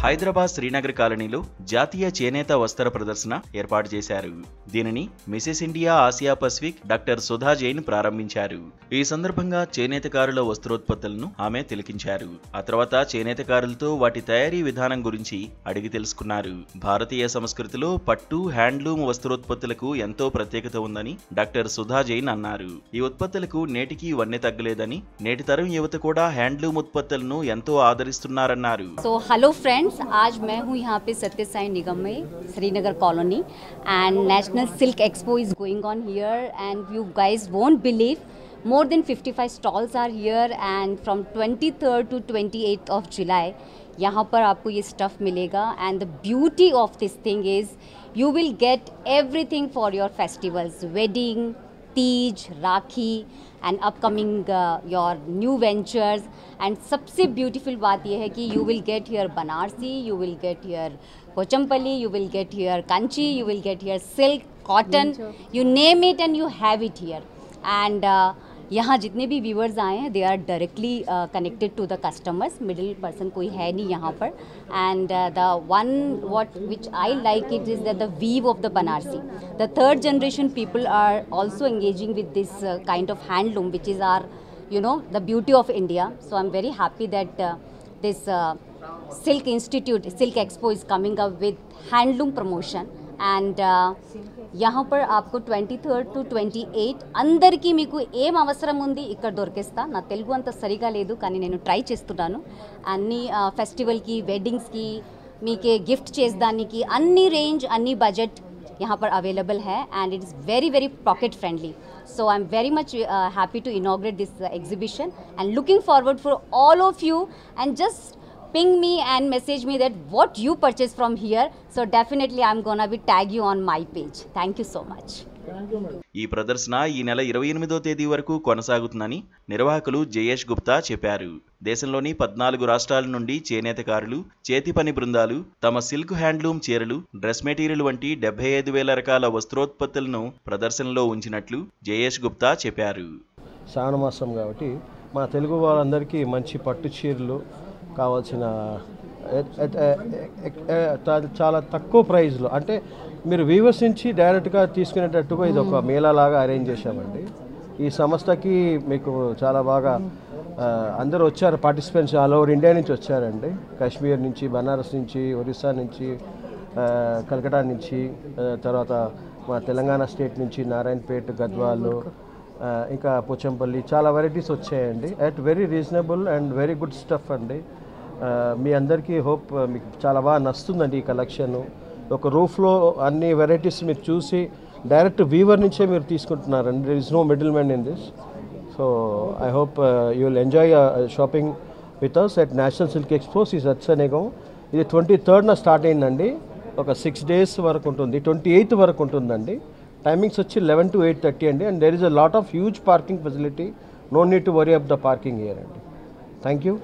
హైదరాబాద్ శ్రీనగర్ కాలనీలో జాతీయ చేనేత వస్త్ర ప్రదర్శన ఏర్పాటు చేశారు. దీనిని Mrs India Asia Pacific doctor Sudha Jain ప్రారంభించారు. ఈ సందర్భంగా చేనేతకారుల వస్త్రోత్పత్తులను ఆమె తిలకించారు. ఆ తర్వాత చేనేతకారులతో వాటి తయారీ విధానం గురించి అడిగి తెలుసుకున్నారు. భారతీయ సంస్కృతిలో పట్టు, హ్యాండ్లూమ్ వస్త్రోత్పత్తులకు ఎంతో ప్రత్యేకత ఉందని డాక్టర్ సుధా జైన్ అన్నారు. ఈ ఉత్పత్తులకు నేటికి వన్నె తగ్గలేదని, నేటి తరం యువత కూడా హ్యాండ్లూమ్ ఉత్పత్తులను ఎంతో ఆదరిస్తున్నారన్నారు. हेलो फ्रेंड्स, आज मैं हूँ यहाँ पे सत्य साई निगम में Srinagar colony and national silk expo is going on here and you guys won't believe more than 55 stalls are here and from 23rd to 28th of July यहाँ पर आपको ये स्टफ मिलेगा and the beauty of this thing is you will get everything for your festivals, wedding, Teej, rakhi and upcoming your new ventures and सबसे beautiful बात ये है कि you will get here Banarasi, you will get here Pochampally, you will get here Kanchi, you will get here silk, cotton, you name it and you have it here and यहाँ जितने भी viewers आए हैं they are directly connected to the customers, middle person कोई है नहीं यहाँ पर and the one what which I like it is that the weave of the Banarasi, the third generation people are also engaging with this kind of handloom which is are you know the beauty of India. So I'm very happy that this Silk Institute, Silk Expo is coming up with handloom promotion and यहाँ पर आपको 23rd to 28 అందరికీ మీకు ఏం అవసరం ఉంది ఇక్కడ దొరికిస్తా. నా తెలుగు అంత సరిగా లేదు కానీ నేను ట్రై చేస్తున్నాను. అన్ని ఫెస్టివల్కి, వెడ్డింగ్స్కి, మీకే గిఫ్ట్ చేసేదానికి అన్ని రేంజ్, అన్ని బడ్జెట్ यहाँ पर अवेलेबल है and it is very very pocket friendly. So I'm very much happy to inaugurate this exhibition and looking forward for all of you and just ping me and message me that what you purchase from here. So definitely I'm gonna be tag you on my page. Thank you so much. ఈ ప్రదర్శన ఈ నెల 28వ తేదీ వరకు కొనసాగుతుందని నిర్వాహకులు జయేష్ గుప్తా చెప్పారు. దేశంలోని 14 రాష్ట్రాల నుండి చేనేతకారులు, చేతి పని బృందాలు తమ సిల్క్ హ్యాండ్లూమ్ చీరలు, డ్రెస్ మెటీరియల్ వంటి 75,000 రకాల వస్త్రోత్పత్తులను ప్రదర్శనలో ఉంచినట్లు జయేష్ గుప్తా చెప్పారు. శ్రావణ మాసం కాబట్టి మా తెలుగు వాళ్ళందరికీ మంచి పట్టు చీరలు కావాల్సిన చాలా తక్కువ ప్రైస్లో, అంటే మీరు వీవర్స్ నుంచి డైరెక్ట్గా తీసుకునేటట్టుగా ఇది ఒక మేళాలాగా అరేంజ్ చేశామండి. ఈ సంస్థకి మీకు చాలా బాగా అందరూ వచ్చారు, పార్టిసిపెంట్స్ ఆల్ ఓవర్ ఇండియా నుంచి వచ్చారండి. కాశ్మీర్ నుంచి, బనారస్ నుంచి, ఒరిస్సా నుంచి, కలకటా నుంచి, తర్వాత మా తెలంగాణ స్టేట్ నుంచి నారాయణపేట్, గద్వాలు, ఇంకా పోచంపల్లి, చాలా వెరైటీస్ వచ్చాయండి. At very reasonable and very good stuff అండి. మీ అందరికీ హోప్ మీకు చాలా బాగా నచ్చుతుందండి ఈ కలెక్షన్. ఒక రూఫ్లో అన్ని వెరైటీస్ మీరు చూసి డైరెక్ట్ వీవర్ నుంచే మీరు తీసుకుంటున్నారండి. There is no middle man in this. So I hope you will enjoy shopping with us at National Silk Expos ఈ సత్సనిగం. ఇది 23rd స్టార్ట్ అయిందండి. ఒక 6 days వరకు ఉంటుంది, 28th వరకు ఉంటుందండి. టైమింగ్స్ వచ్చి 11 to 8:30 అండి. And there is a lot of huge parking facility. No need to worry up the parking here అండి. Thank you.